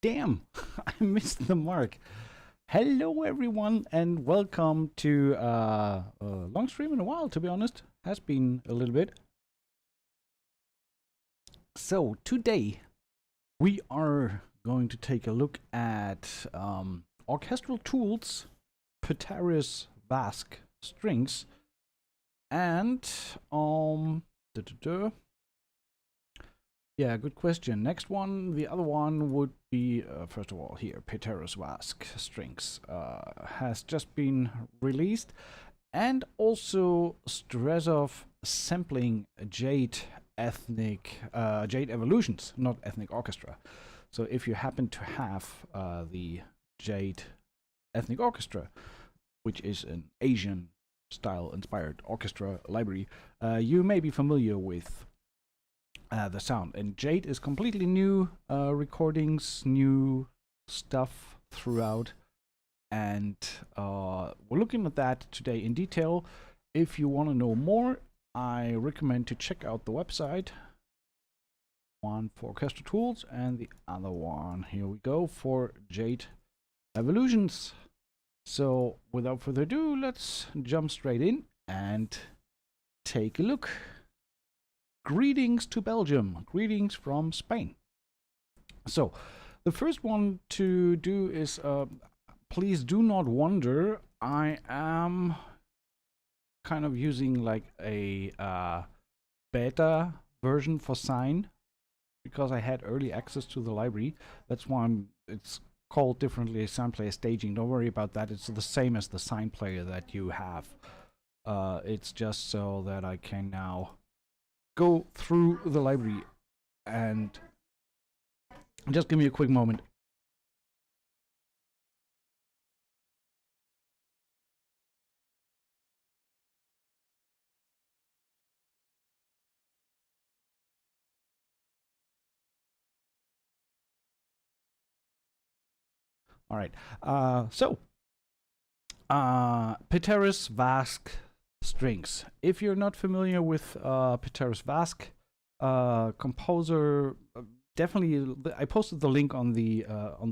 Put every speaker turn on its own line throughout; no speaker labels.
Damn, I missed the mark. Hello, everyone, and welcome to a long stream in a while, to be honest. Has been a little bit. So, today we are going to take a look at orchestral tools, Peteris Vask strings, and yeah, good question. Next one, the other one would be, first of all, here, Peteris Vask strings has just been released, and also Strezov sampling Jade Jade Evolutions, not Ethnic Orchestra. So if you happen to have the Jade Ethnic Orchestra, which is an Asian style inspired orchestra library, you may be familiar with the sound. And Jade is completely new recordings, new stuff throughout, and we're looking at that today in detail. If you want to know more, I recommend to check out the website, one for orchestral tools and the other one, here we go, for Jade Evolutions. So without further ado, let's jump straight in and take a look. Greetings to Belgium, greetings from Spain. So the first one to do is, please do not wonder, I am kind of using like a beta version for Sign, because I had early access to the library. That's why it's called differently, Sign Player Staging. Don't worry about that, it's the same as the Sign Player that you have. It's just so that I can now go through the library, and just give me a quick moment. All right, Peteris Vask strings. If you're not familiar with Peteris Vask, composer, definitely, I posted the link on the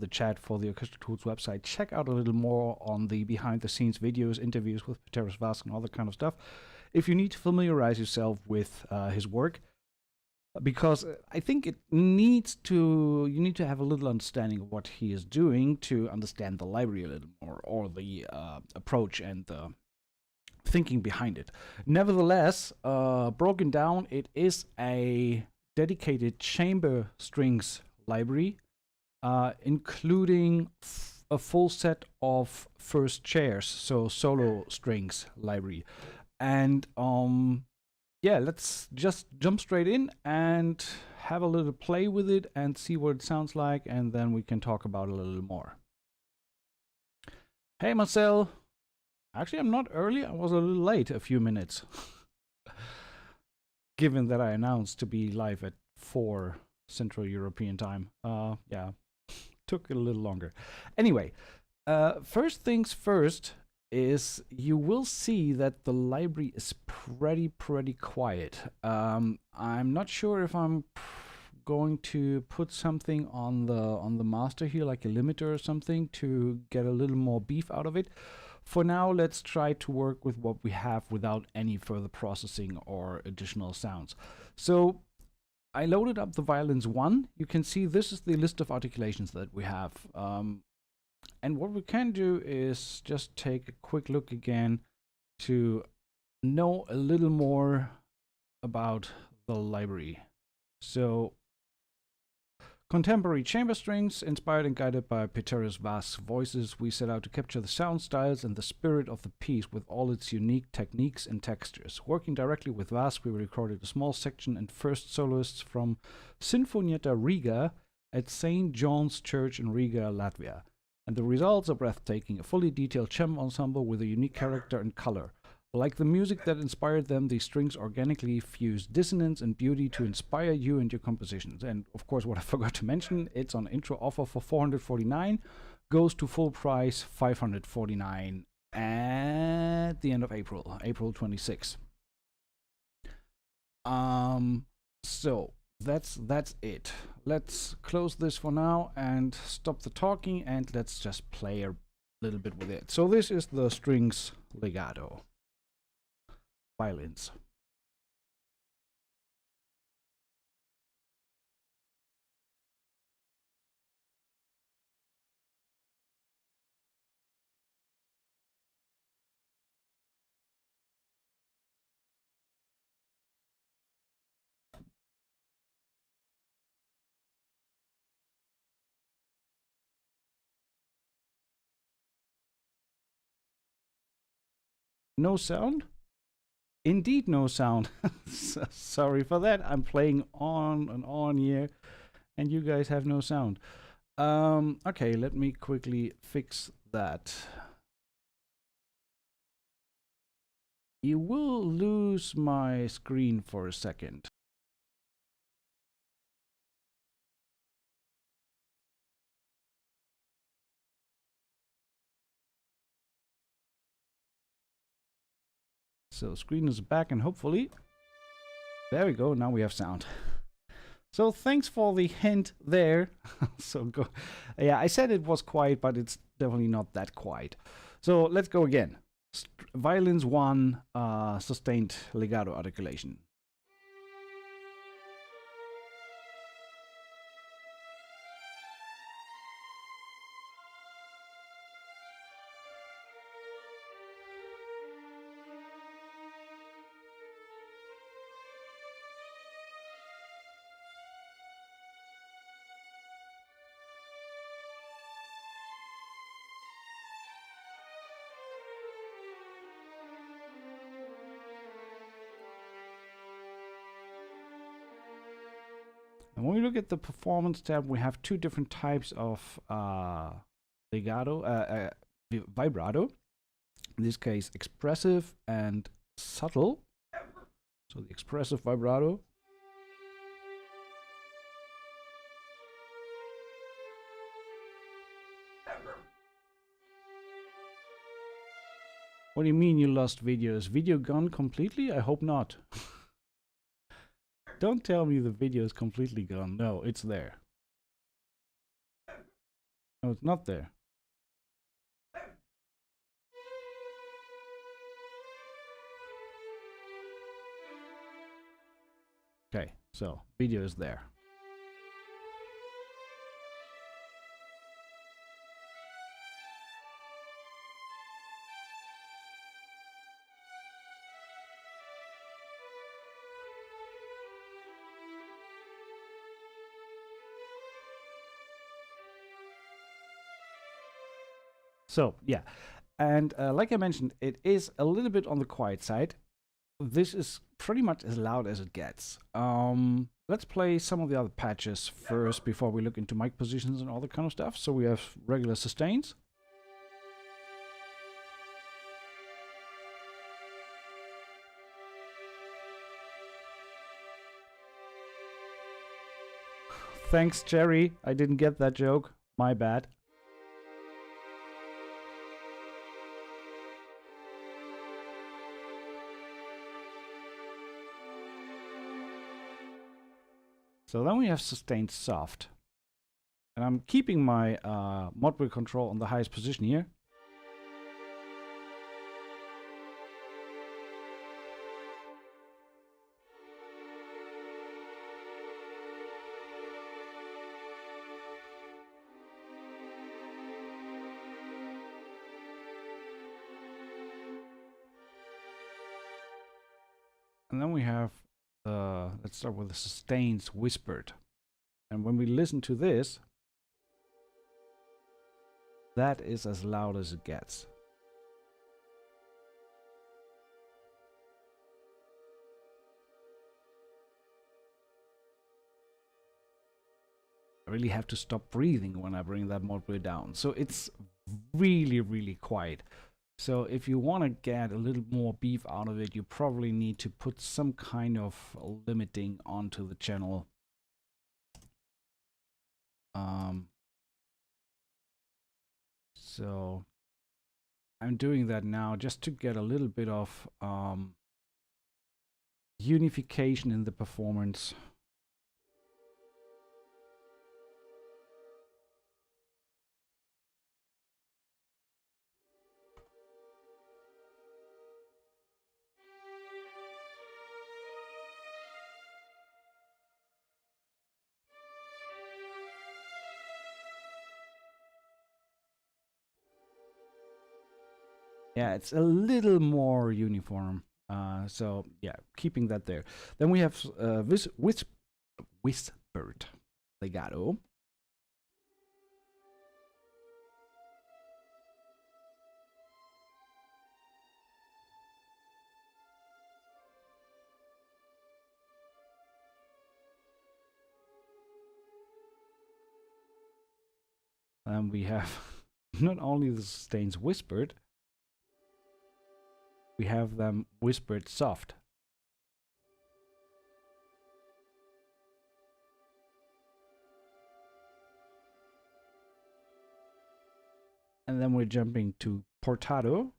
chat for the Orchestral Tools website. Check out a little more on the behind-the-scenes videos, interviews with Peteris Vask, and all that kind of stuff, if you need to familiarize yourself with his work, because I think you need to have a little understanding of what he is doing to understand the library a little more, or the approach and the thinking behind it. Nevertheless, broken down, it is a dedicated chamber strings library, including a full set of first chairs, so solo strings library. And yeah, let's just jump straight in and have a little play with it and see what it sounds like, and then we can talk about it a little more. Hey Marcel. Actually, I'm not early, I was a little late, a few minutes. Given that I announced to be live at 4 Central European time. Yeah, took a little longer. Anyway, first things first is you will see that the library is pretty quiet. I'm not sure if I'm going to put something on the master here, like a limiter or something, to get a little more beef out of it. For now, let's try to work with what we have without any further processing or additional sounds. So I loaded up the Violins 1. You can see this is the list of articulations that we have. And what we can do is just take a quick look again to know a little more about the library. So, contemporary chamber strings, inspired and guided by Peteris Vask's voices, we set out to capture the sound styles and the spirit of the piece with all its unique techniques and textures. Working directly with Vask, we recorded a small section and first soloists from Sinfonietta Riga at St. John's Church in Riga, Latvia. And the results are breathtaking, a fully detailed chamber ensemble with a unique character and color. Like the music that inspired them, these strings organically fuse dissonance and beauty to inspire you and your compositions. And of course, what I forgot to mention, it's on intro offer for $449, goes to full price $549 at the end of April 26. So that's it. let's close this for now and stop the talking, and let's just play a little bit with it. So this is the strings legato violins. No sound? Indeed, no sound. Sorry for that. I'm playing on and on here, and you guys have no sound. Okay, let me quickly fix that. You will lose my screen for a second. So screen is back, and hopefully, there we go. Now we have sound. So thanks for the hint there. So go. Yeah, I said it was quiet, but it's definitely not that quiet. So let's go again. Violins 1, sustained legato articulation. And when we look at the performance tab, we have two different types of legato, vibrato. In this case, expressive and subtle. So the expressive vibrato. What do you mean you lost video? Is video gone completely? I hope not. Don't tell me the video is completely gone. No, it's there. No, it's not there. Okay, so video is there. So yeah, and like I mentioned, it is a little bit on the quiet side. This is pretty much as loud as it gets. Let's play some of the other patches first before we look into mic positions and all that kind of stuff. So we have regular sustains. Thanks, Jerry. I didn't get that joke. My bad. So then we have sustained soft. And I'm keeping my mod wheel control on the highest position here. And then we have, let's start with the sustains whispered. And when we listen to this, that is as loud as it gets. I really have to stop breathing when I bring that mod wheel down. So it's really, really quiet. So if you want to get a little more beef out of it, you probably need to put some kind of limiting onto the channel. So I'm doing that now just to get a little bit of unification in the performance. Yeah, it's a little more uniform. So yeah, keeping that there. Then we have whispered legato. And we have not only the sustains whispered, we have them whispered soft. And then we're jumping to portado,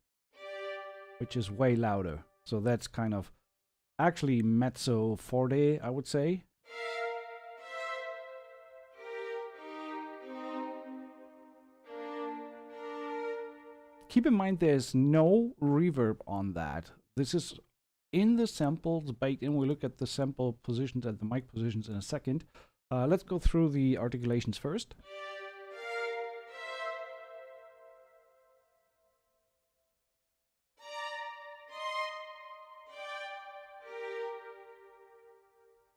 which is way louder. So that's kind of actually mezzo forte, I would say. Keep in mind there's no reverb on that. This is in the samples baked in. We'll look at the sample positions and the mic positions in a second. Let's go through the articulations first.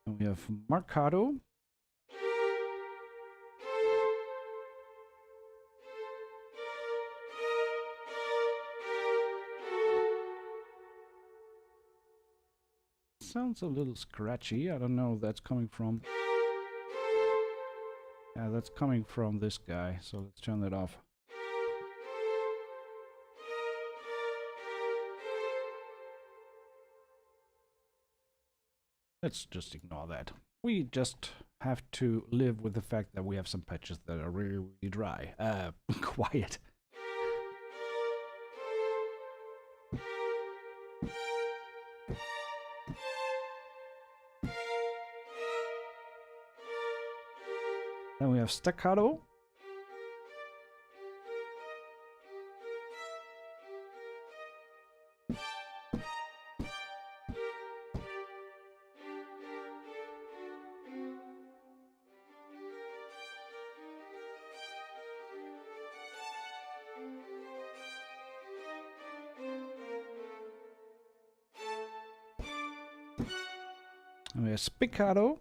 And we have marcato. Sounds a little scratchy. I don't know if that's coming from... Yeah, that's coming from this guy. So let's turn that off. Let's just ignore that. We just have to live with the fact that we have some patches that are really, really dry. Quiet. Then we have staccato. And we have spiccato.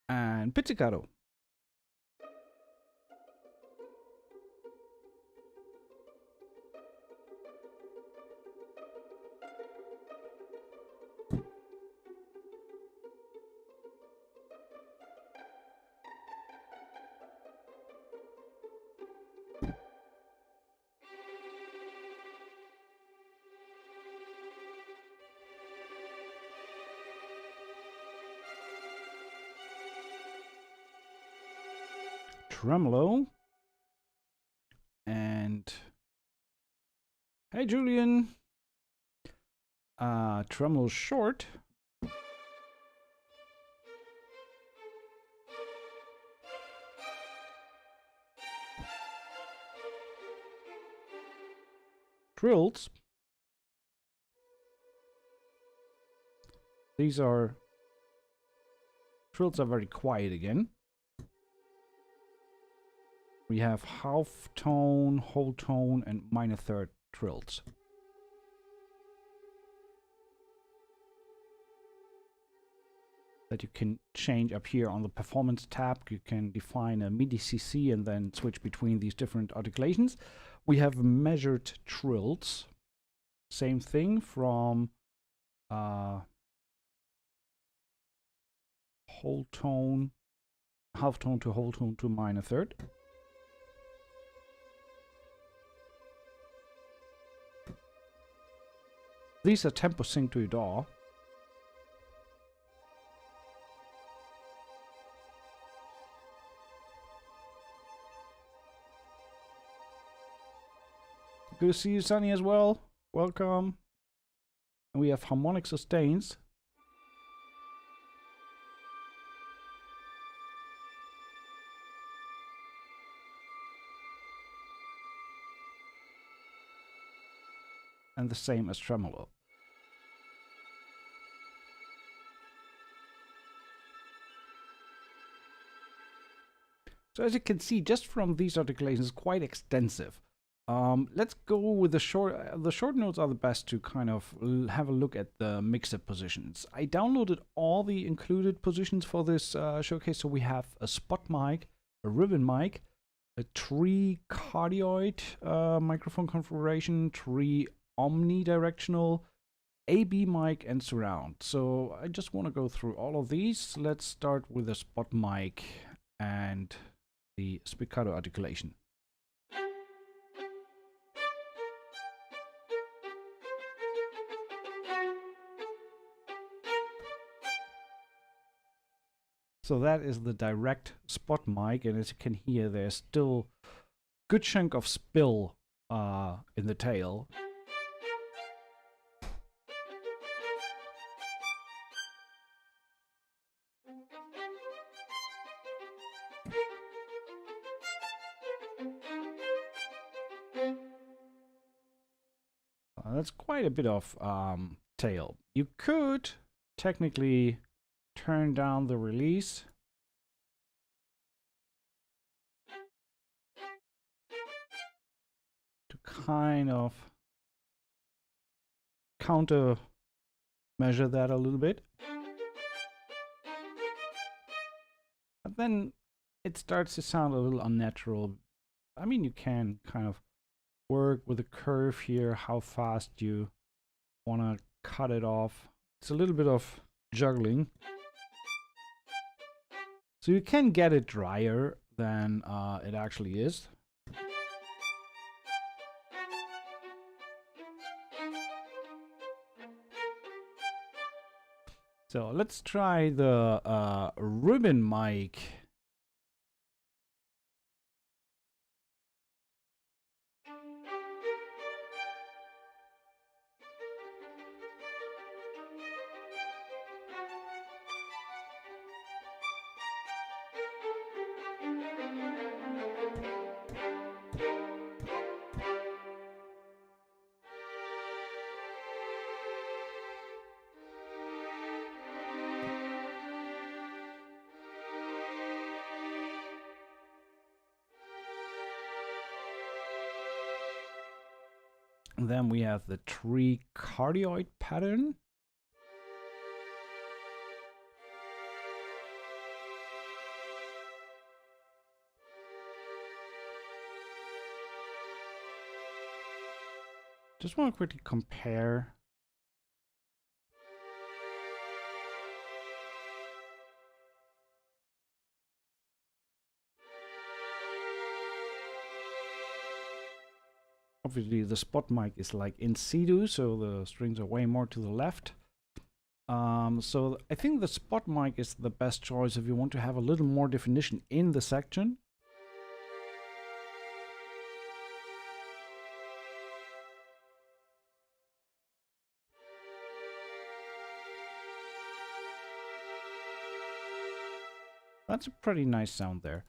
And pizzicato. Tremolo. And hey Julian. Tremolo short. Trills. These are... Trills are very quiet again. We have half tone, whole tone, and minor third trills. That you can change up here on the performance tab. You can define a MIDI CC and then switch between these different articulations. We have measured trills. Same thing from whole tone, half tone to whole tone to minor third. These are tempo sync to your DAW. Good to see you, Sunny, as well. Welcome. And we have harmonic sustains. And the same as tremolo. So as you can see, just from these articulations, quite extensive. Let's go with the short. The short notes are the best to kind of have a look at the mixer positions. I downloaded all the included positions for this showcase. So we have a spot mic, a ribbon mic, a tree cardioid microphone configuration, tree omnidirectional, AB mic, and surround. So I just want to go through all of these. Let's start with the spot mic and the spiccato articulation. So that is the direct spot mic, and as you can hear, there's still a good chunk of spill in the tail. That's quite a bit of tail. You could technically turn down the release. To kind of counter measure that a little bit. But then it starts to sound a little unnatural. I mean, you can kind of work with a curve here, how fast you want to cut it off. It's a little bit of juggling. So you can get it drier than it actually is. So let's try the ribbon mic. And then we have the tree cardioid pattern. Just want to quickly compare. Obviously the spot mic is like in situ, so the strings are way more to the left. So I think the spot mic is the best choice if you want to have a little more definition in the section. That's a pretty nice sound there.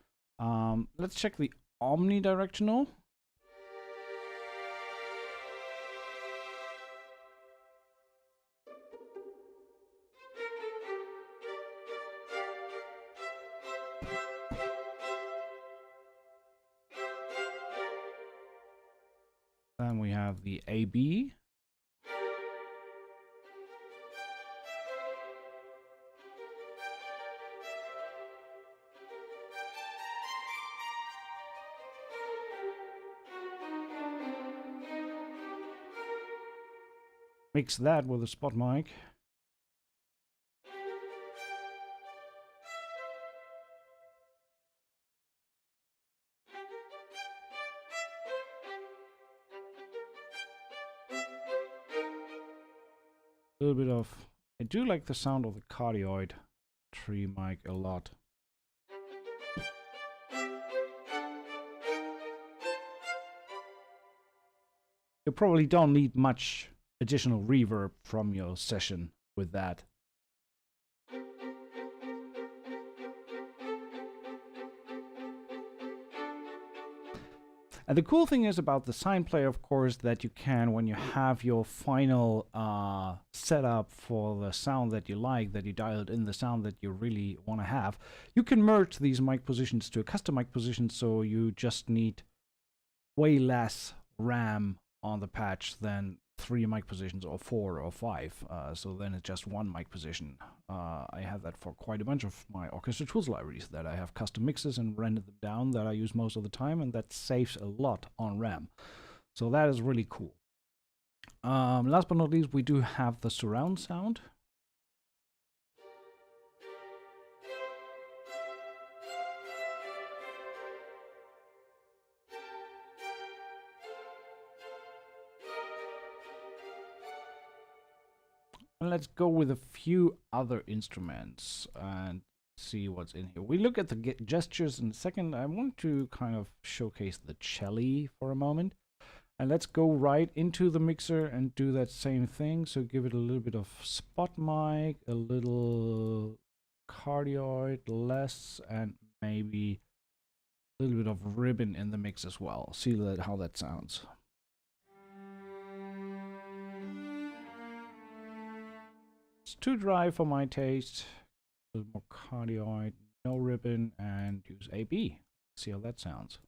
Let's check the omnidirectional. Then we have the AB. Mix that with a spot mic. A little bit of... I do like the sound of the cardioid tree mic a lot. You probably don't need much additional reverb from your session with that. And the cool thing is about the sign player, of course, that you can, when you have your final setup for the sound that you like, that you dialed in the sound that you really want to have, you can merge these mic positions to a custom mic position, so you just need way less RAM on the patch than 3 mic positions or 4 or 5. So then it's just 1 mic position. I have that for quite a bunch of my Orchestral tools libraries, that I have custom mixes and rendered them down that I use most of the time, and that saves a lot on RAM. So that is really cool. Last but not least, we do have the surround sound. And let's go with a few other instruments and see what's in here. We look at the gestures in a second. I want to kind of showcase the cello for a moment. And let's go right into the mixer and do that same thing. So give it a little bit of spot mic, a little cardioid, less, and maybe a little bit of ribbon in the mix as well. See how that sounds. It's too dry for my taste. A little more cardioid, no ribbon, and use AB. See how that sounds.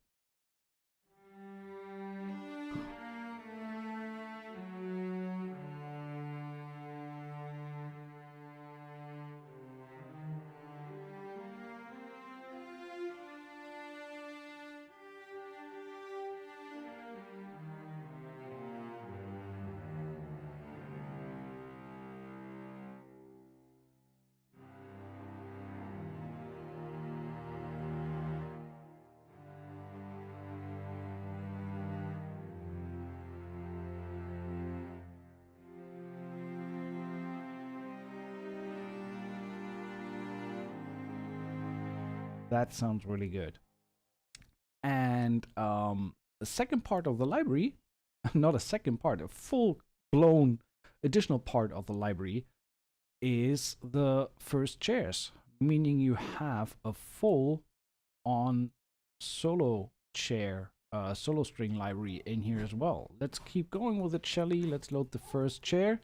That sounds really good. And the second part of the library, not a second part, a full-blown additional part of the library is the first chairs, meaning you have a full-on solo chair, solo string library in here as well. Let's keep going with the cello. Let's load the first chair.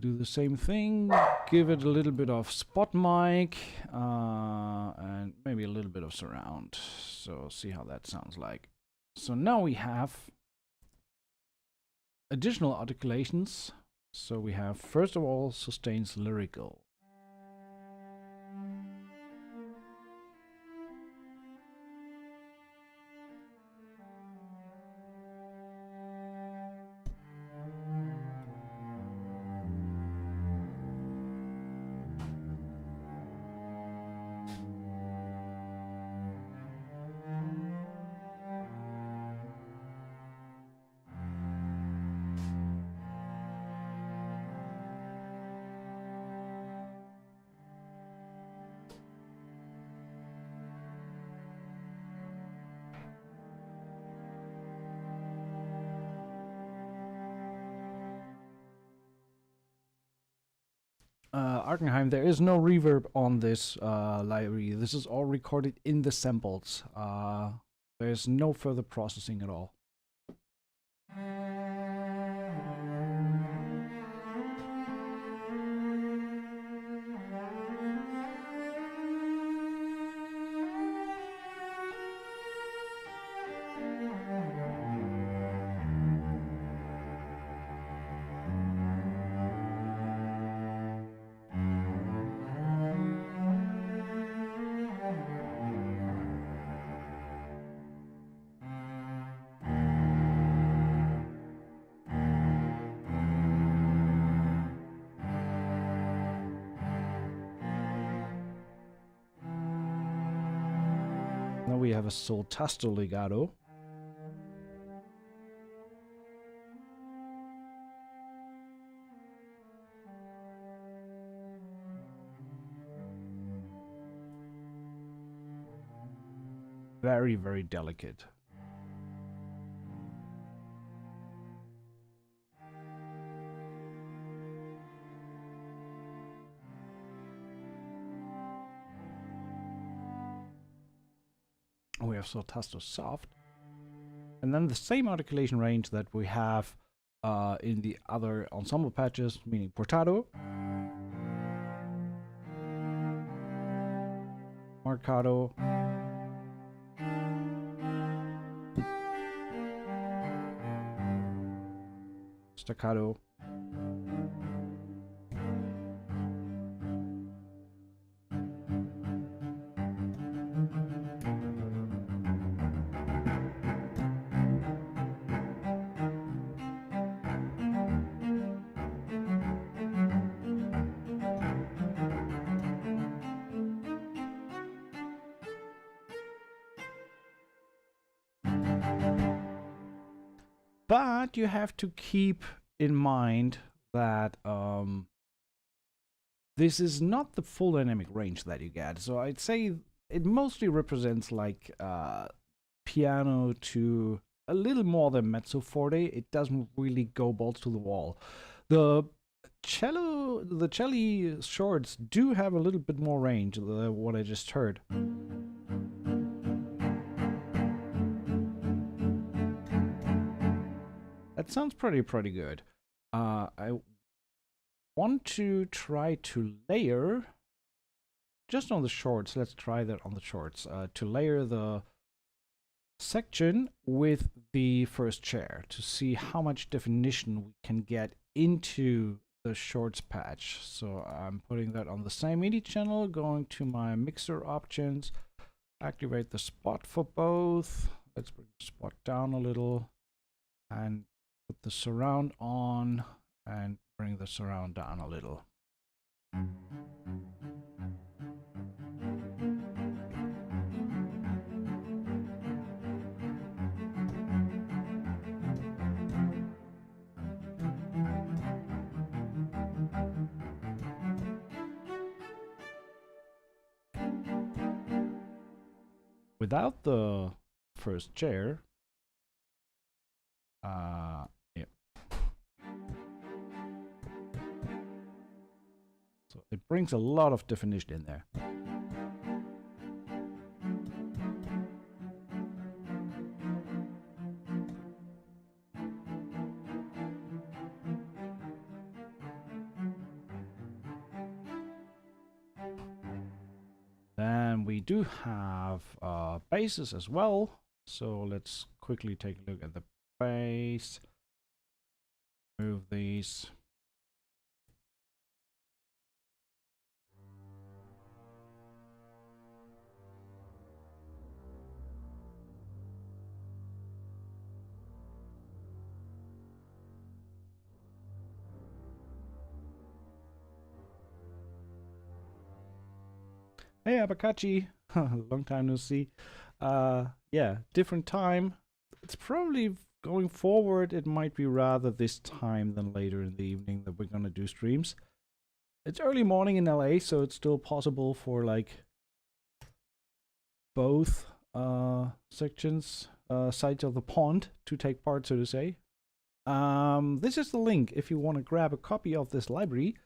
Do the same thing, give it a little bit of spot mic, and maybe a little bit of surround. So see how that sounds like. So now we have additional articulations. So we have, first of all, sustains lyrical. Arkenheim, there is no reverb on this library. This is all recorded in the samples. There's no further processing at all. Now we have a soltasto legato. Very, very delicate. We have Sortasto soft. And then the same articulation range that we have in the other ensemble patches, meaning portato, marcato, staccato, but you have to keep in mind that this is not the full dynamic range that you get. So I'd say it mostly represents like piano to a little more than mezzo forte. It doesn't really go balls to the wall. The cello shorts do have a little bit more range than what I just heard. That sounds pretty good. I want to try to layer just on the shorts. Let's try that on the shorts to layer the section with the first chair to see how much definition we can get into the shorts patch. So I'm putting that on the same MIDI channel, going to my mixer options, activate the spot for both. Let's bring the spot down a little and put the surround on and bring the surround down a little. Without the first chair, yeah. So it brings a lot of definition in there. Then we do have basses as well. So let's quickly take a look at the bass. Move these. Hey, Abacachi. Long time no see. Yeah, different time. It's probably going forward. It might be rather this time than later in the evening that we're gonna do streams. It's early morning in LA, so it's still possible for like both sections, sides of the pond to take part, so to say. This is the link if you want to grab a copy of this library.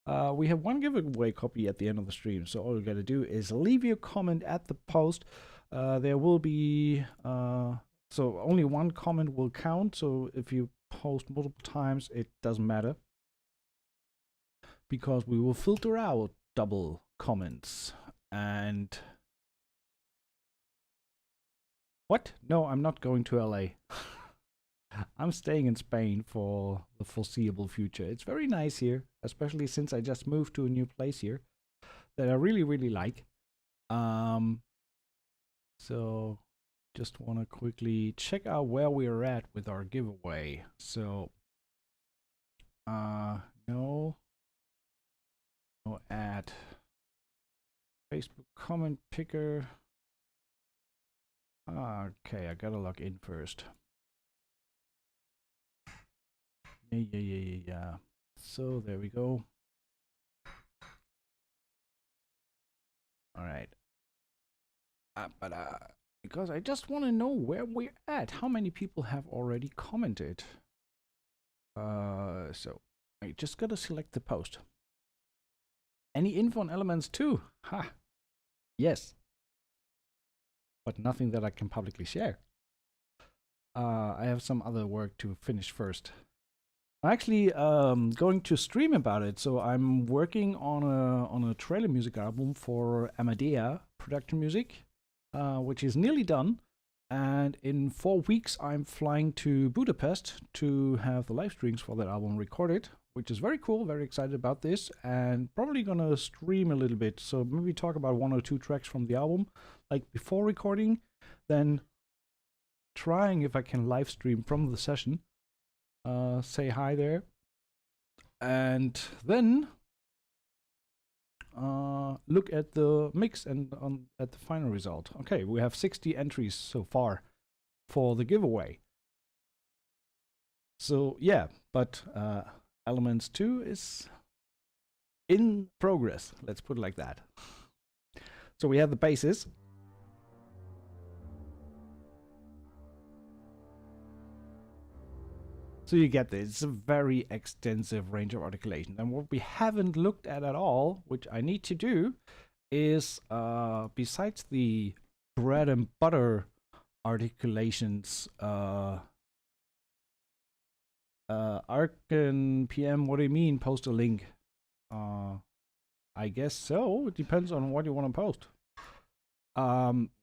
We have one giveaway copy at the end of the stream, so all you gotta do is leave your comment at the post. There will be so only one comment will count, so if you post multiple times it doesn't matter, because we will filter out double comments. And what? No, I'm not going to LA. I'm staying in Spain for the foreseeable future. It's very nice here, especially since I just moved to a new place here that I really like. So just want to quickly check out where we're at with our giveaway. So no ad, Facebook comment picker. Okay, I gotta log in first. Yeah. So there we go. All right. But because I just want to know where we're at. How many people have already commented? So I just gotta select the post. Any info on elements too? Ha. Yes. but nothing that I can publicly share. I have some other work to finish first. I'm actually going to stream about it. So I'm working on a trailer music album for Amadea Production Music, which is nearly done. And in 4 weeks, I'm flying to Budapest to have the live streams for that album recorded, which is very cool. Very excited about this, and probably gonna stream a little bit. So maybe talk about 1 or 2 tracks from the album, like before recording, then trying if I can live stream from the session. Say hi there, and then look at the mix and at the final result. Okay, we have 60 entries so far for the giveaway. So yeah, but Elements 2 is in progress. Let's put it like that. So we have the basis. So you get this. It's a very extensive range of articulation. And what we haven't looked at all, which I need to do, is besides the bread and butter articulations, Arc and PM, what do you mean? Post a link. I guess so. It depends on what you want to post.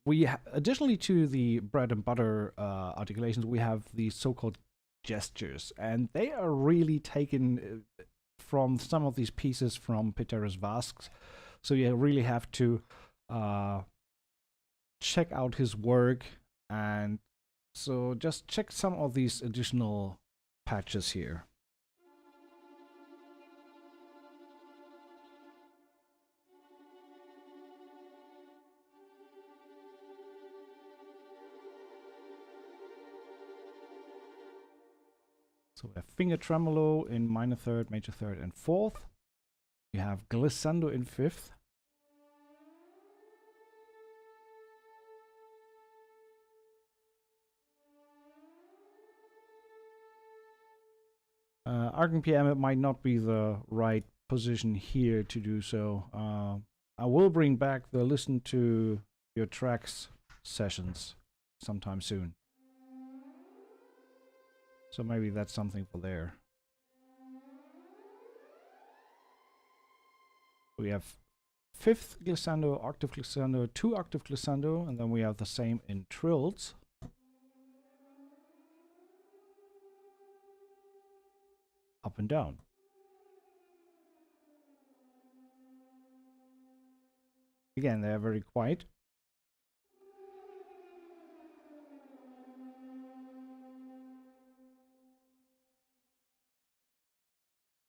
We additionally to the bread and butter articulations, we have the so-called gestures, and they are really taken from some of these pieces from Peteris Vask. So you really have to check out his work, and so just check some of these additional patches here. So we have finger tremolo in minor third, major third, and fourth. We have glissando in fifth. Arc and PM, it might not be the right position here to do so. I will bring back the listen to your tracks sessions sometime soon. So maybe that's something for there. We have fifth glissando, octave glissando, 2 octave glissando, and then we have the same in trills. Up and down. Again, they're very quiet.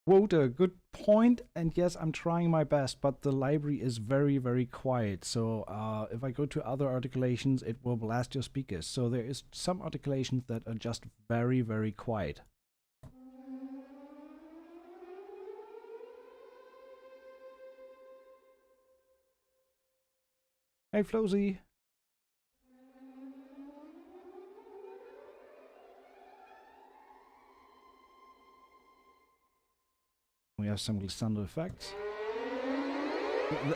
Quota, good point, and yes, I'm trying my best, but the library is very, very quiet. So if I go to other articulations, it will blast your speakers. So there is some articulations that are just very, very quiet. Hey, Flozy. We have some glissando effects.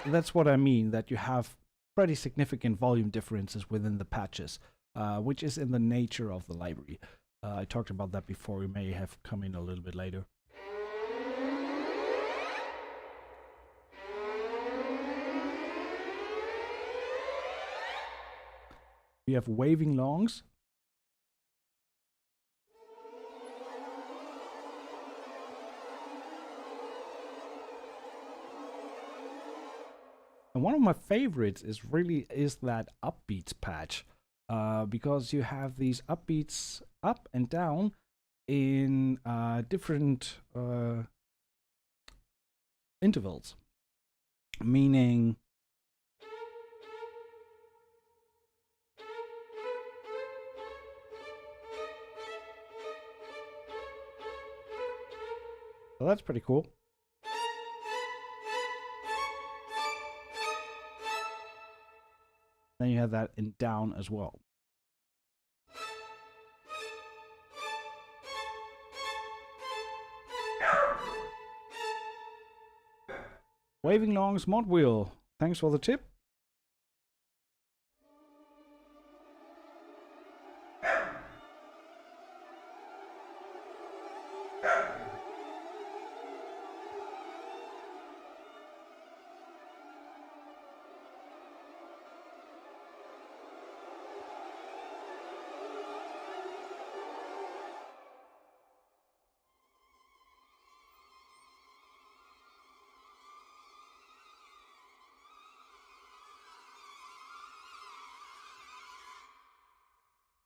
That's what I mean, that you have pretty significant volume differences within the patches, which is in the nature of the library. I talked about that before. We may have come in a little bit later. We have waving longs. And one of my favorites is that upbeats patch, because you have these upbeats up and down in different intervals, meaning so that's pretty cool. Then you have that in down as well. Waving longs mod wheel. Thanks for the tip.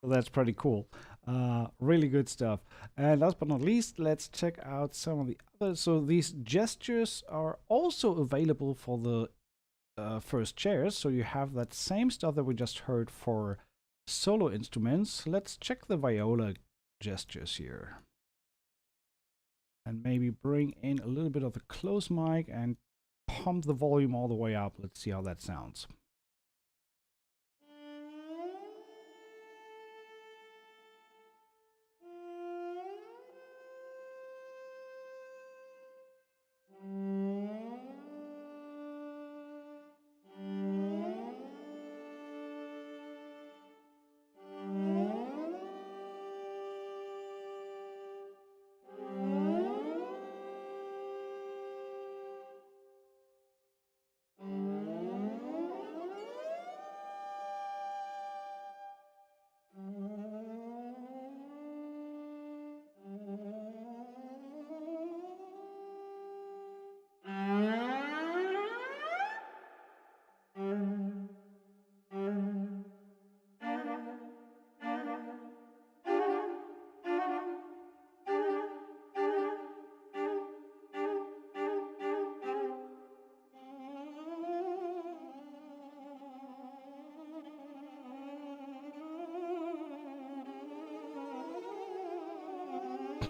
So that's pretty cool. Really good stuff. And last but not least, let's check out some of the others. So these gestures are also available for the first chairs. So you have that same stuff that we just heard for solo instruments. Let's check the viola gestures here. And maybe bring in a little bit of the close mic and pump the volume all the way up. Let's see how that sounds.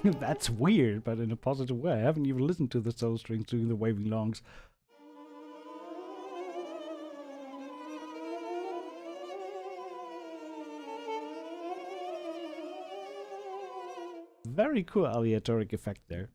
That's weird, but in a positive way. I haven't even listened to the solo strings doing the waving longs. Very cool aleatoric effect there.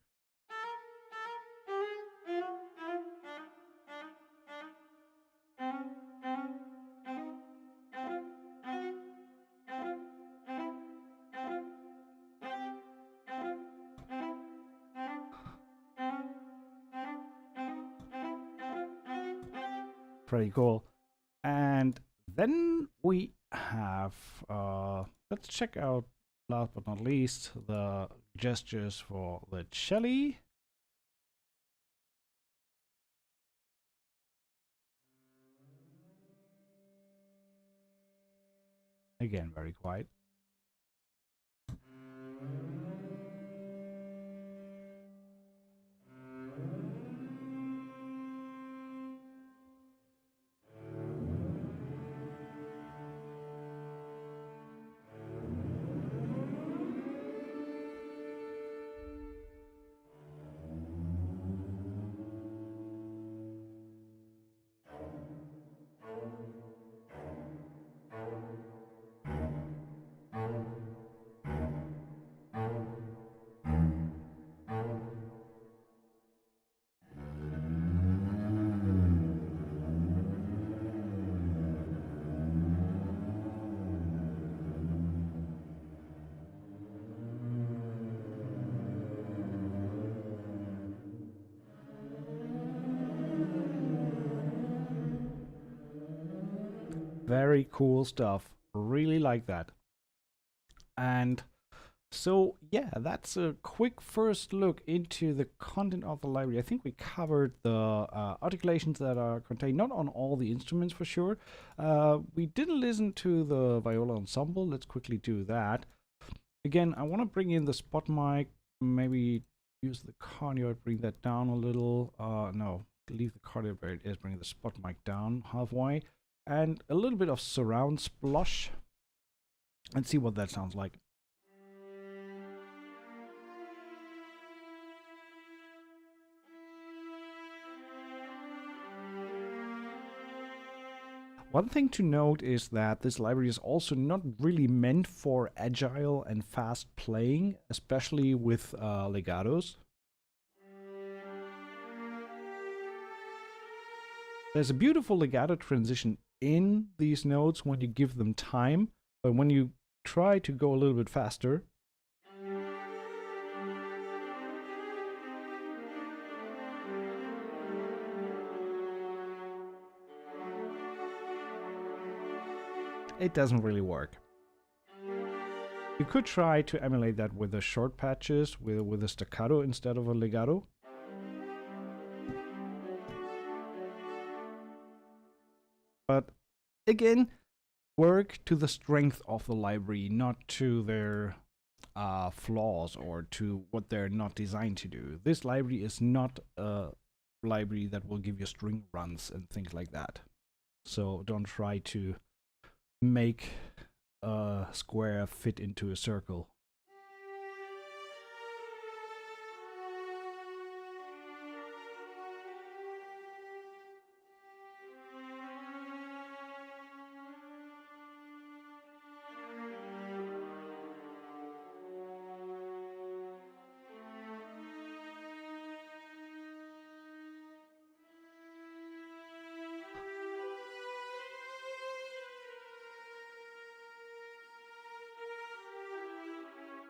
Pretty cool. And then we have, let's check out, last but not least, the gestures for the cello. Again, very quiet. Very cool stuff. Really like that. And so, yeah, that's a quick first look into the content of the library. I think we covered the articulations that are contained, not on all the instruments for sure. We didn't listen to the viola ensemble. Let's quickly do that. Again, I want to bring in the spot mic, maybe use the cardioid, bring that down a little. No, leave the cardioid where it is, bring the spot mic down halfway. And a little bit of surround splosh. And see what that sounds like. One thing to note is that this library is also not really meant for agile and fast playing, especially with legatos. There's a beautiful legato transition in these notes when you give them time, but when you try to go a little bit faster, it doesn't really work. You could try to emulate that with the short patches, with a staccato instead of a legato. But again, work to the strength of the library, not to their flaws or to what they're not designed to do. This library is not a library that will give you string runs and things like that. So don't try to make a square fit into a circle.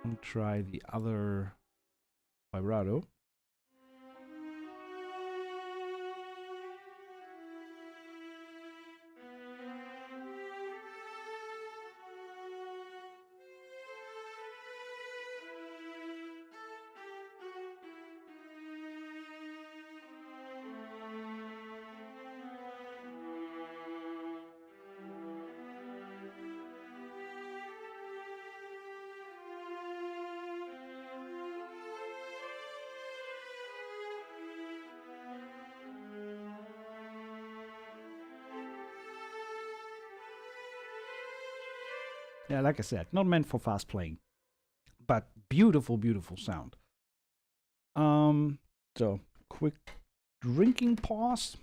And try the other vibrato. Yeah, like I said, not meant for fast playing, but beautiful, beautiful sound. So quick drinking pause.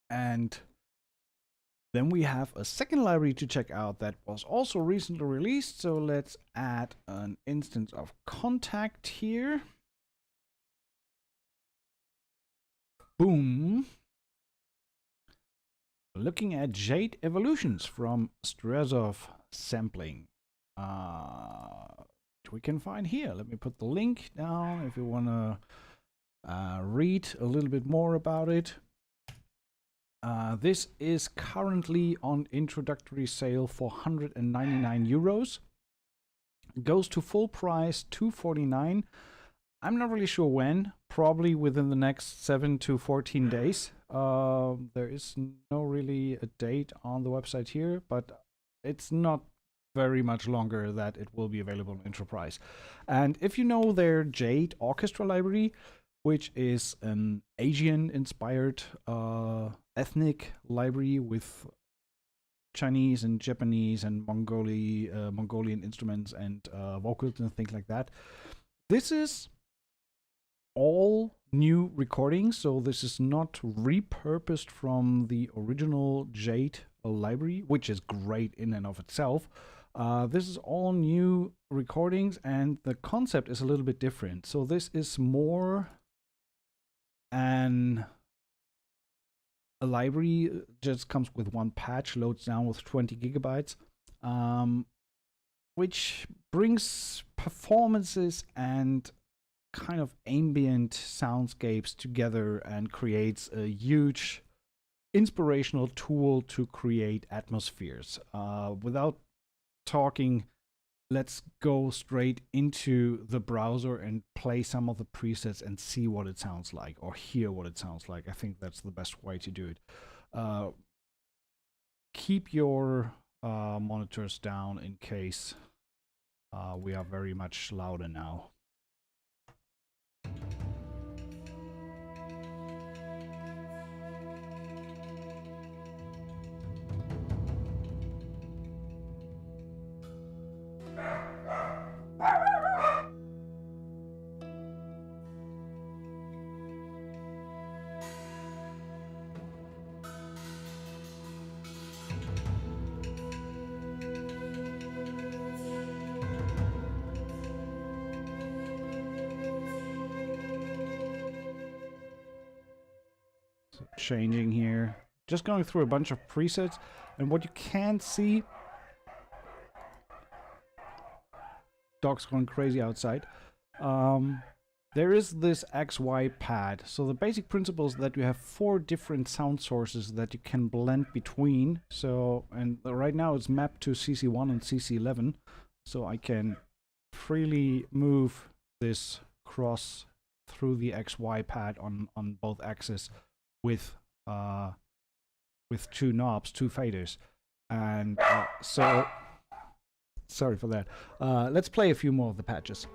And then we have a second library to check out that was also recently released. So let's add an instance of Contact here. Boom. Looking at Jade Evolutions from Strezov sampling. We can find here. Let me put the link down if you want to read a little bit more about it. This is currently on introductory sale for 199 euros. Goes to full price 249. I'm not really sure when, probably within the next 7 to 14 days. There is no really a date on the website here, but it's not very much longer that it will be available in Enterprise. And if you know their Jade Orchestral library, which is an Asian-inspired ethnic library with Chinese and Japanese and Mongolian instruments and vocals and things like that. This is all new recordings, so this is not repurposed from the original Jade library, which is great in and of itself. This is all new recordings, and the concept is a little bit different. So this is more a library, just comes with one patch, loads down with 20 gigabytes, which brings performances and kind of ambient soundscapes together and creates a huge inspirational tool to create atmospheres. Without talking, let's go straight into the browser and play some of the presets and see what it sounds like, or hear what it sounds like. I think that's the best way to do it. Keep your monitors down in case we are very much louder now. Changing here, just going through a bunch of presets, and what you can't see, dog's going crazy outside. there is this XY pad. So the basic principle is that you have 4 different sound sources that you can blend between. So, and right now it's mapped to CC1 and CC11. So I can freely move this cross through the XY pad on both axes with 2 knobs, 2 faders. And so, sorry for that. Let's play a few more of the patches.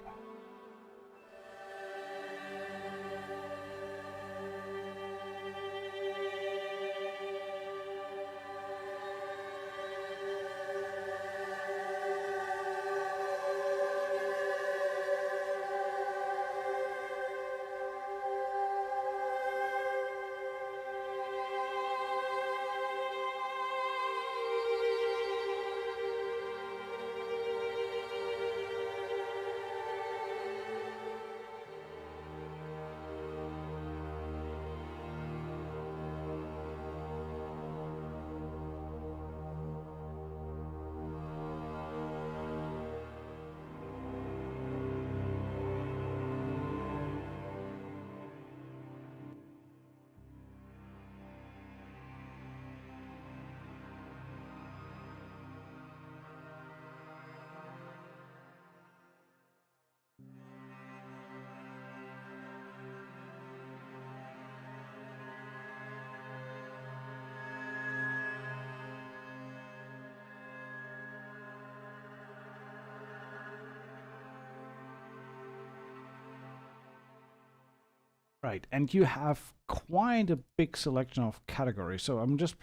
Right, and you have quite a big selection of categories. So I just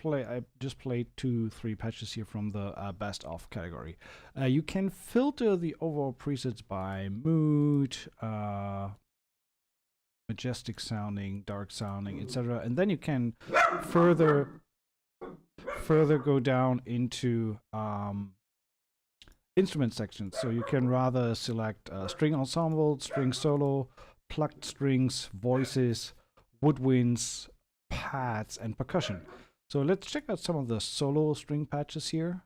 played 2-3 patches here from the best of category. You can filter the overall presets by mood, majestic sounding, dark sounding, etc. And then you can further go down into instrument sections. So you can rather select string ensemble, string solo, plucked strings, voices, woodwinds, pads, and percussion. So let's check out some of the solo string patches here.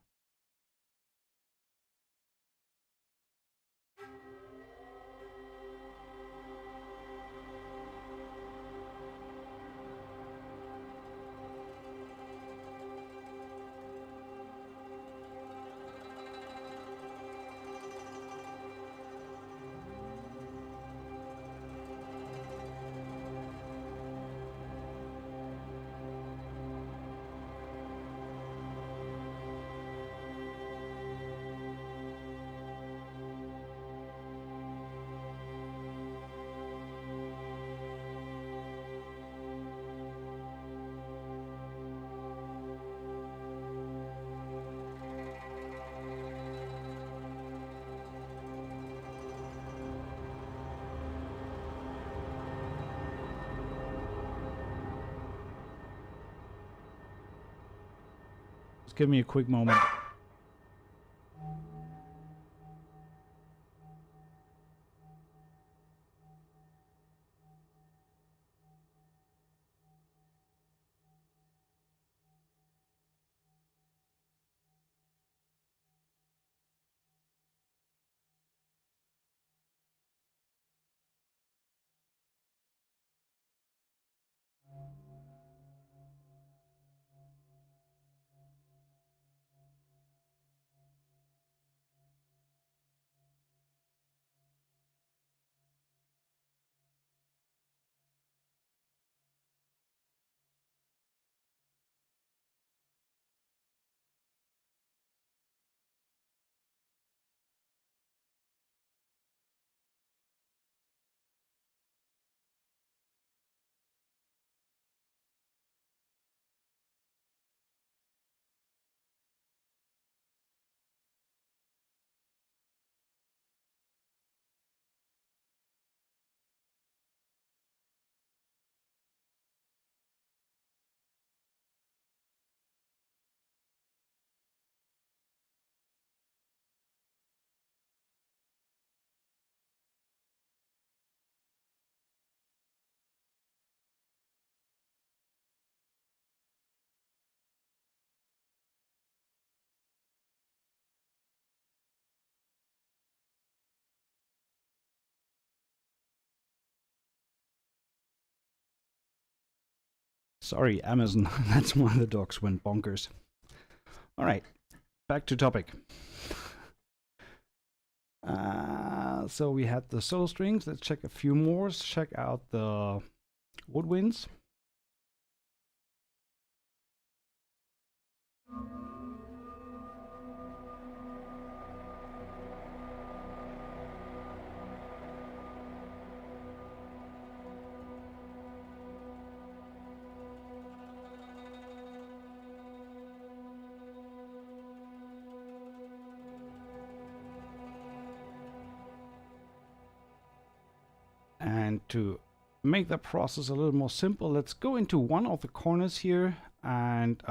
Just give me a quick moment. Sorry, Amazon. That's why the dogs went bonkers. All right, back to topic. So we had the solo strings. Let's check a few more. Check out the woodwinds. And to make that process a little more simple, let's go into one of the corners here and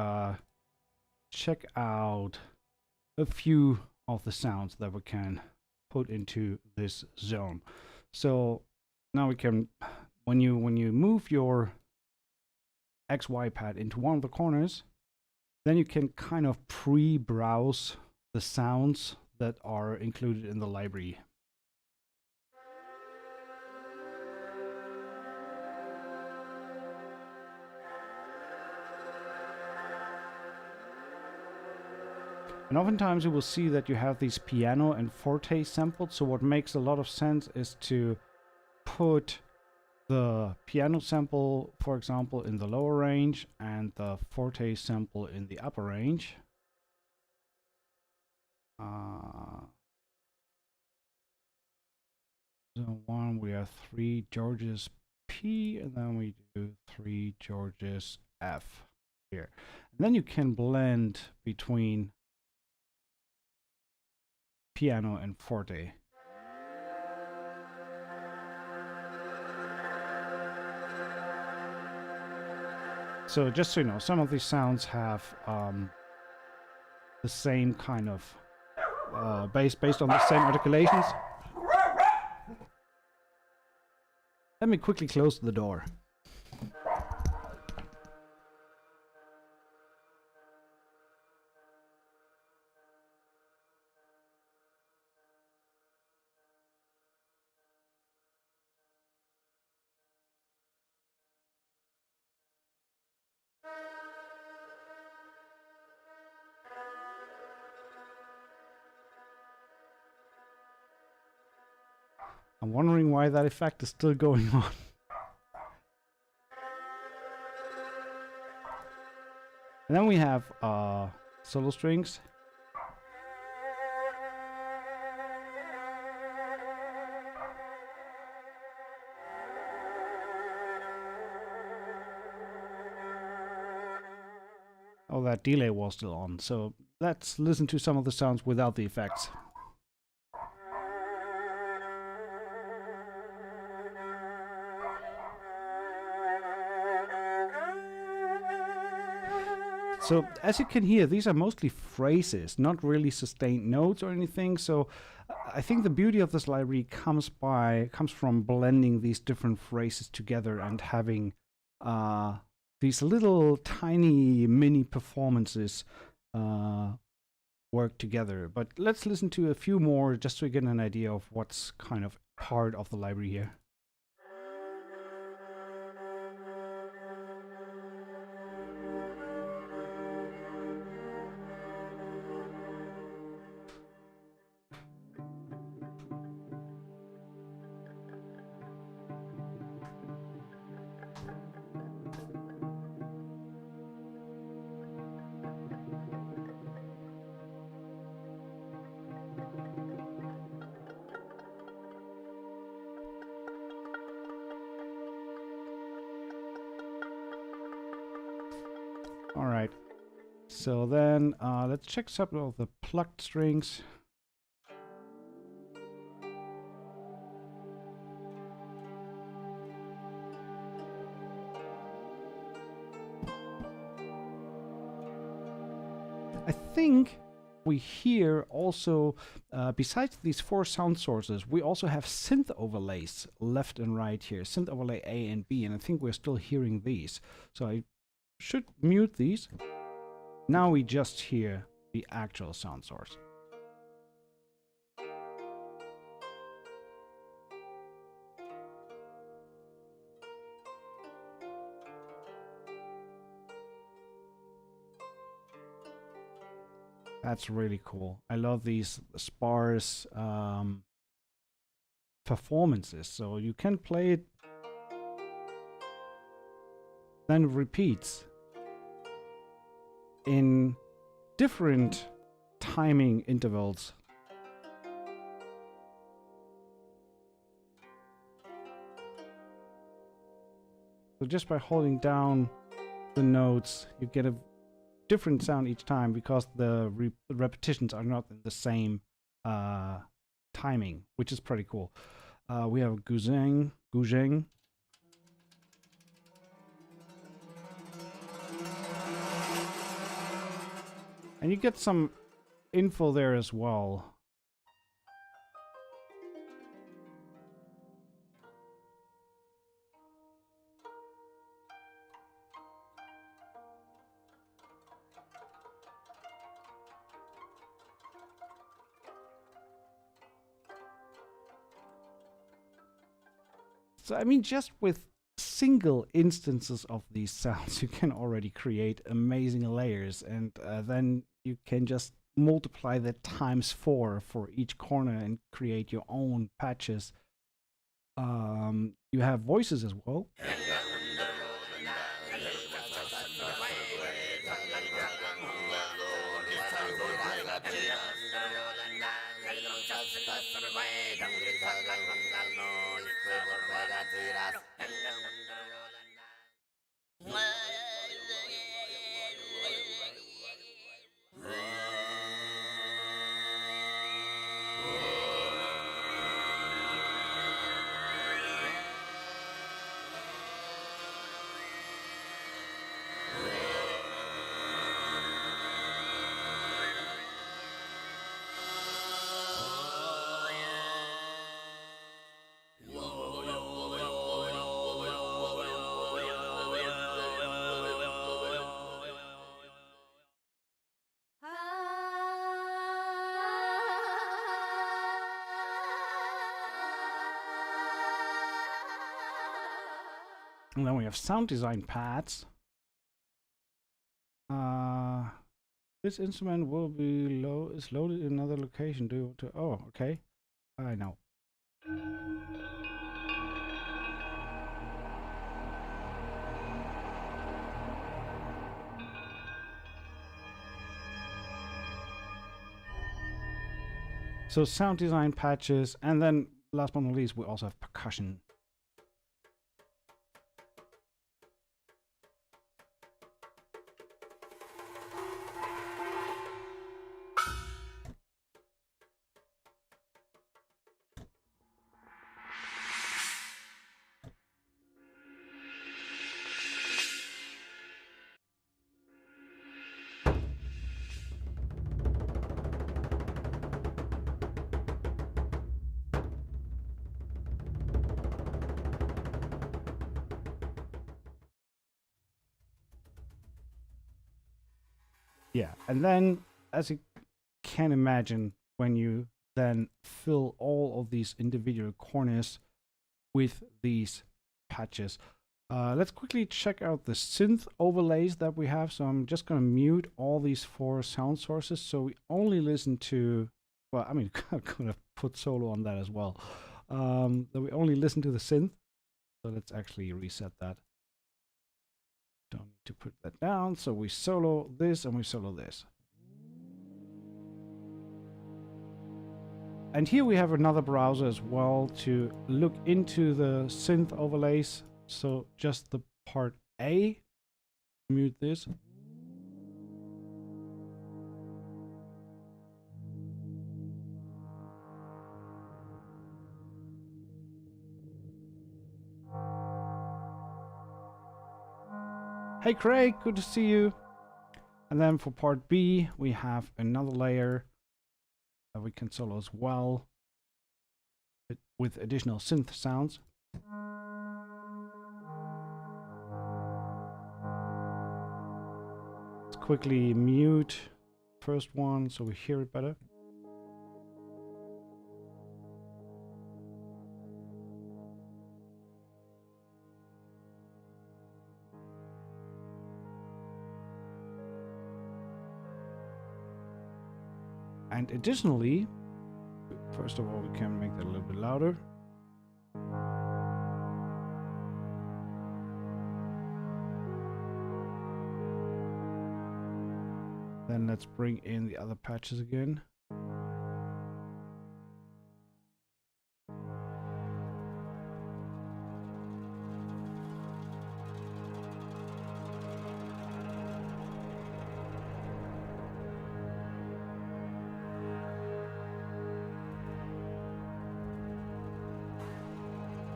check out a few of the sounds that we can put into this zone. So now we can, when you move your XY pad into one of the corners, then you can kind of pre-browse the sounds that are included in the library. And oftentimes you will see that you have these piano and forte sampled. So what makes a lot of sense is to put the piano sample, for example, in the lower range and the forte sample in the upper range. Zone 1, we have 3 Georges P, and then we do 3 Georges F here. And then you can blend between piano and forte. So just so you know, some of these sounds have the same kind of based on the same articulations. Let me quickly close the door. I'm wondering why that effect is still going on. And then we have solo strings. Oh, that delay was still on. So let's listen to some of the sounds without the effects. So as you can hear, these are mostly phrases, not really sustained notes or anything. So I think the beauty of this library comes from blending these different phrases together and having these little tiny mini performances work together. But let's listen to a few more just so you get an idea of what's kind of part of the library here. All right, so then let's check some of the plucked strings. I think we hear also, besides these 4 sound sources, we also have synth overlays left and right here, synth overlay A and B, and I think we're still hearing these. So I should mute these. Now we just hear the actual sound source. That's really cool. I love these sparse performances. So you can play it, then it repeats in different timing intervals. So just by holding down the notes, you get a different sound each time because the repetitions are not in the same timing, which is pretty cool. We have Guzheng. And you get some info there as well. So, I mean, just with single instances of these sounds, you can already create amazing layers, and then you can just multiply that times 4 for each corner and create your own patches. You have voices as well. And then we have sound design pads. This instrument will be loaded in another location. Do you want to? Oh, okay. I know. So sound design patches, and then last but not least, we also have percussion. Yeah, and then as you can imagine, when you then fill all of these individual corners with these patches. Let's quickly check out the synth overlays that we have. So I'm just going to mute all these 4 sound sources. So we only listen to, well, I mean, I'm going to put solo on that as well. So we only listen to the synth. So let's actually reset that. Don't need to put that down. So we solo this and we solo this. And here we have another browser as well to look into the synth overlays. So just the part A, mute this. Hey Craig, good to see you. And then for part B, we have another layer that we can solo as well with additional synth sounds. Let's quickly mute first one so we hear it better. And additionally, first of all, we can make that a little bit louder. Then let's bring in the other patches again.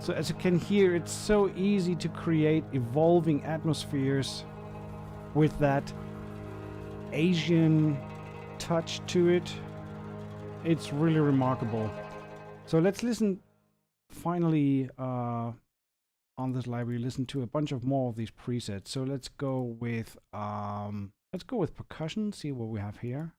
So as you can hear, it's so easy to create evolving atmospheres with that Asian touch to it. It's really remarkable. So let's listen finally on this library, listen to a bunch of more of these presets. So let's go with percussion, see what we have here.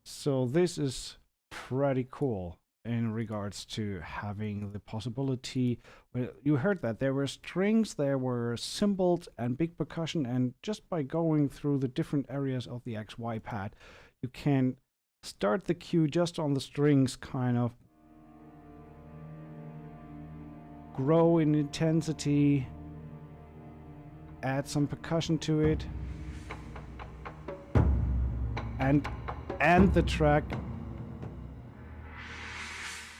So this is pretty cool in regards to having the possibility. Well, you heard that there were strings, there were cymbals and big percussion, and just by going through the different areas of the XY pad, you can start the cue just on the strings, kind of grow in intensity, add some percussion to it, and end the track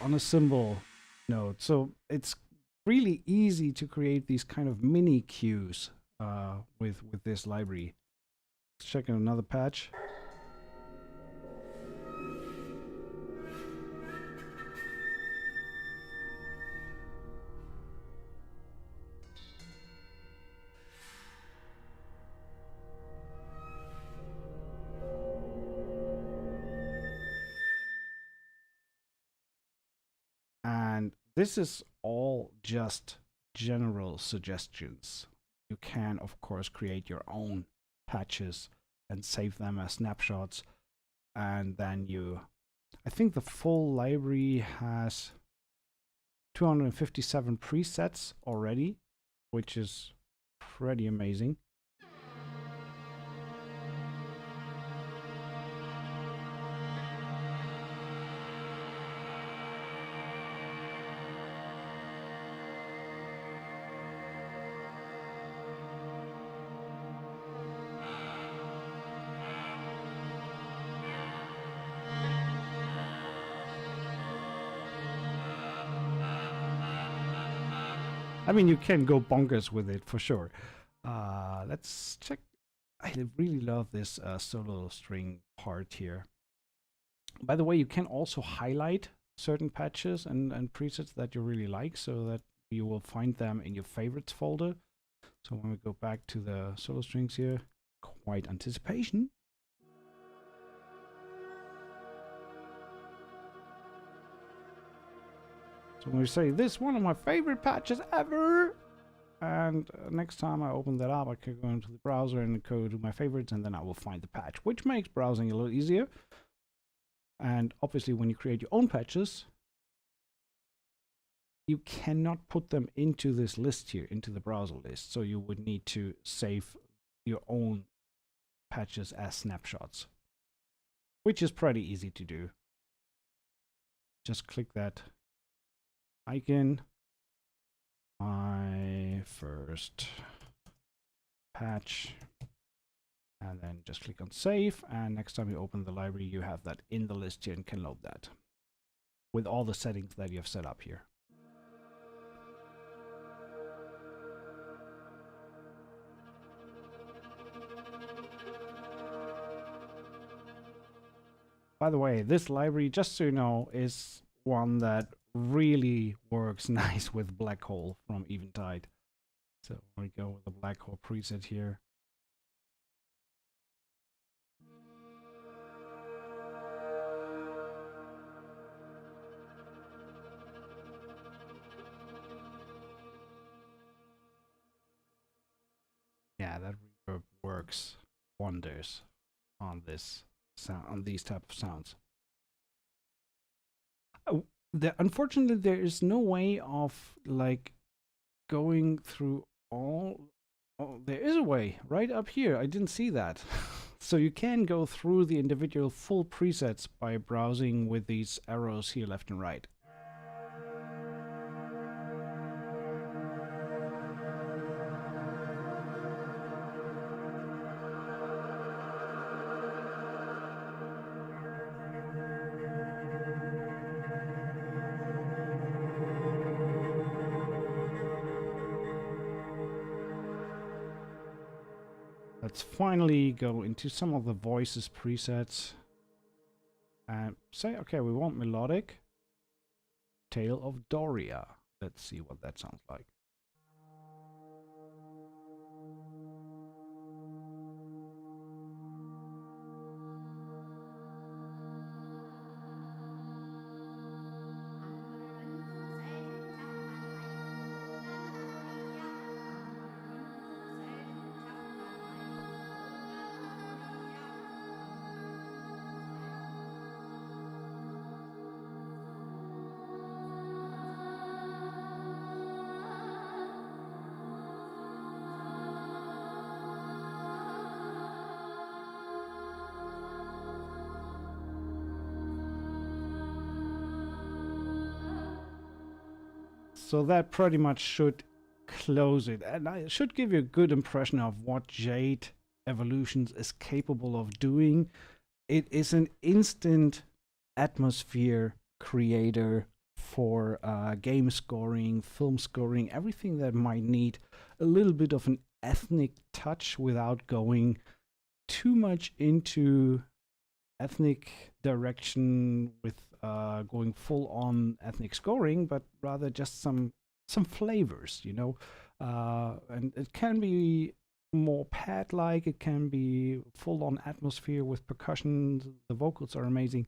on a cymbal note. So it's really easy to create these kind of mini cues with this library. Let's check out another patch. And this is all just general suggestions. You can, of course, create your own patches and save them as snapshots. And then I think the full library has 257 presets already, which is pretty amazing. I mean, you can go bonkers with it for sure. Let's check. I really love this solo string part here. By the way, you can also highlight certain patches and presets that you really like, so that you will find them in your favorites folder. So when we go back to the solo strings here, quite anticipation. So when we say this, one of my favorite patches ever, and next time I open that up, I can go into the browser and go to my favorites, and then I will find the patch, which makes browsing a little easier. And obviously, when you create your own patches, you cannot put them into this list here, into the browser list. So you would need to save your own patches as snapshots, which is pretty easy to do. Just click that icon, my first patch, and then just click on save, and next time you open the library, you have that in the list here and can load that with all the settings that you have set up here. By the way, this library, just so you know, is one that really works nice with Black Hole from Eventide. So we go with the Black Hole preset here. Yeah, that reverb works wonders on this sound, on these type of sounds. Unfortunately, there is no way of like going through all. Oh, there is a way right up here. I didn't see that. So you can go through the individual full presets by browsing with these arrows here left and right. Let's finally go into some of the voices presets and say, okay, we want melodic. Tale of Doria. Let's see what that sounds like. So that pretty much should close it. And I should give you a good impression of what Jade Evolutions is capable of doing. It is an instant atmosphere creator for game scoring, film scoring, everything that might need a little bit of an ethnic touch without going too much into ethnic direction with going full on ethnic scoring, but rather just some flavors, you know. And it can be more pad like, it can be full on atmosphere with percussion. The vocals are amazing.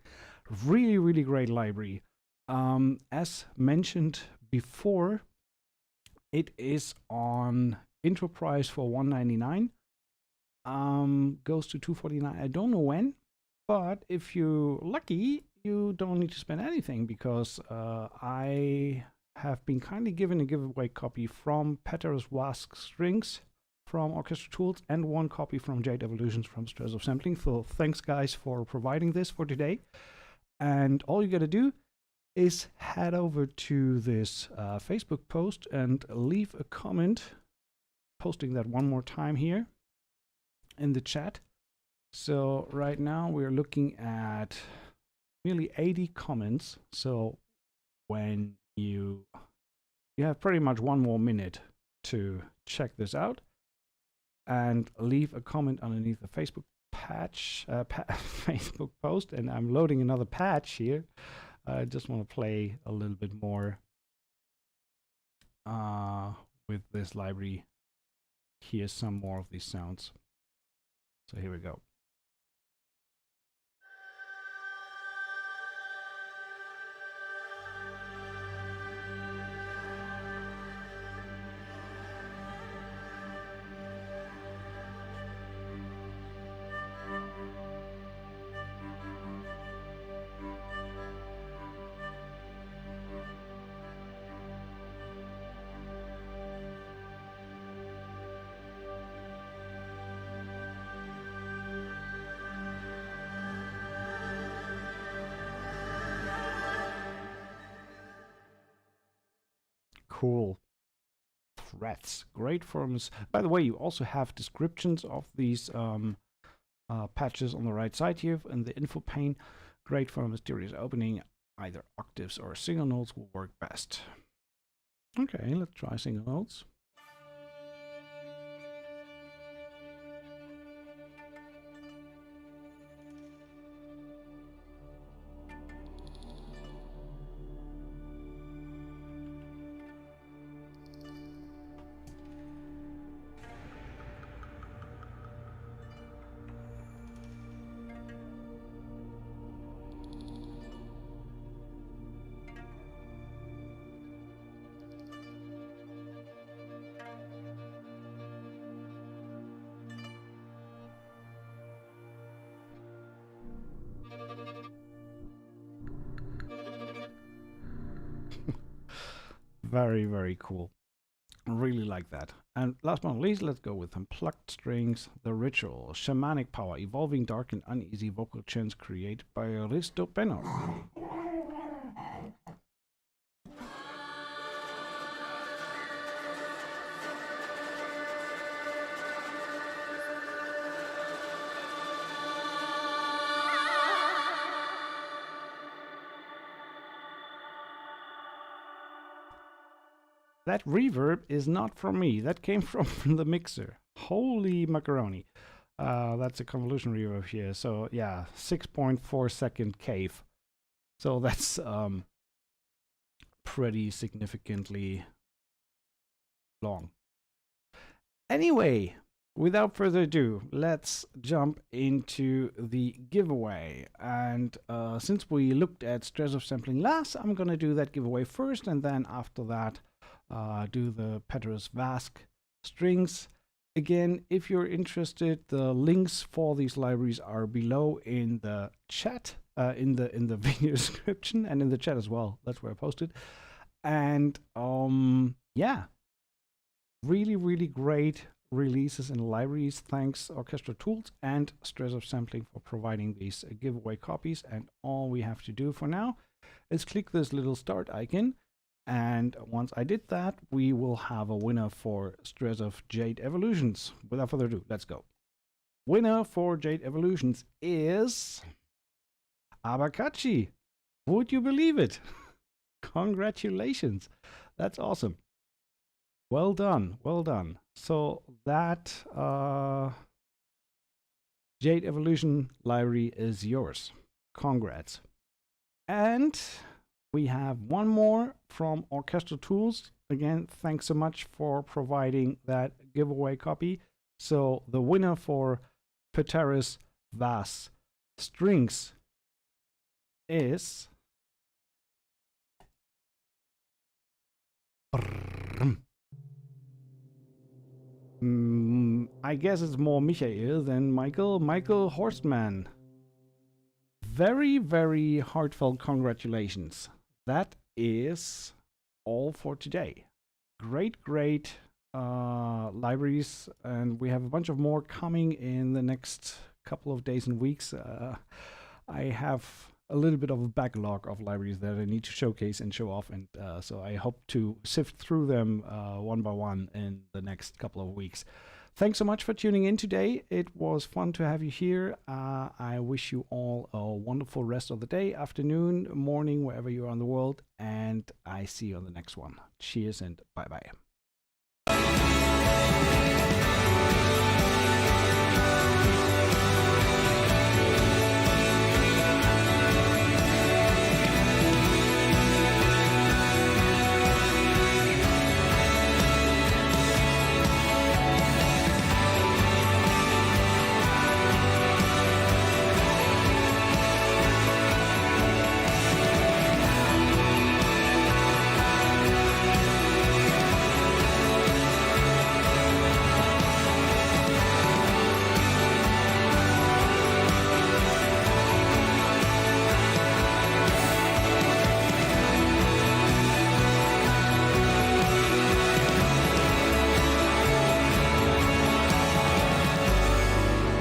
Really, really great library. As mentioned before, it is on intro price for $199. Goes to $249. I don't know when, but if you're lucky, you don't need to spend anything, because I have been kindly given a giveaway copy from Peteris Vask strings from Orchestral Tools and one copy from Jade Evolutions from Strezov Sampling. So thanks guys for providing this for today. And all you gotta do is head over to this Facebook post and leave a comment, posting that one more time here in the chat. So right now we're looking at nearly 80 comments. So when you have pretty much one more minute to check this out and leave a comment underneath the Facebook patch, Facebook post. And I'm loading another patch here. I just want to play a little bit more with this library. Here's some more of these sounds. So here we go. Cool. Threats. Great forms. By the way, you also have descriptions of these patches on the right side here in the info pane. Great for mysterious opening. Either octaves or single notes will work best. Okay, let's try single notes. Very, very cool. Really like that. And last but not least, let's go with unplugged strings. The ritual, shamanic power, evolving dark and uneasy vocal chants created by Risto Penor. That reverb is not from me. That came from the mixer. Holy macaroni. That's a convolution reverb here. So yeah, 6.4 second cave. So that's pretty significantly long. Anyway, without further ado, let's jump into the giveaway. And since we looked at Strezov sampling last, I'm going to do that giveaway first, and then after that, do the Peteris Vask strings. Again, if you're interested, the links for these libraries are below in the chat, in the video description, and in the chat as well. That's where I posted. And yeah, really, really great releases in libraries. Thanks Orchestral Tools and Strezov Sampling for providing these giveaway copies. And all we have to do for now is click this little start icon. And once I did that, we will have a winner for Strezov Jade Evolutions. Without further ado, let's go. Winner for Jade Evolutions is Abakachi. Would you believe it? Congratulations. That's awesome. Well done. Well done. So that Jade Evolution library is yours. Congrats. And we have one more from Orchestral Tools. Again, thanks so much for providing that giveaway copy. So the winner for Peteris Vask strings is I guess it's more Michael than Michael. Michael Horstman. Very, very heartfelt congratulations. That is all for today. Great, great libraries, and we have a bunch of more coming in the next couple of days and weeks. I have a little bit of a backlog of libraries that I need to showcase and show off, and so I hope to sift through them one by one in the next couple of weeks. Thanks so much for tuning in today. It was fun to have you here. I wish you all a wonderful rest of the day, afternoon, morning, wherever you are in the world, and I see you on the next one. Cheers and bye-bye.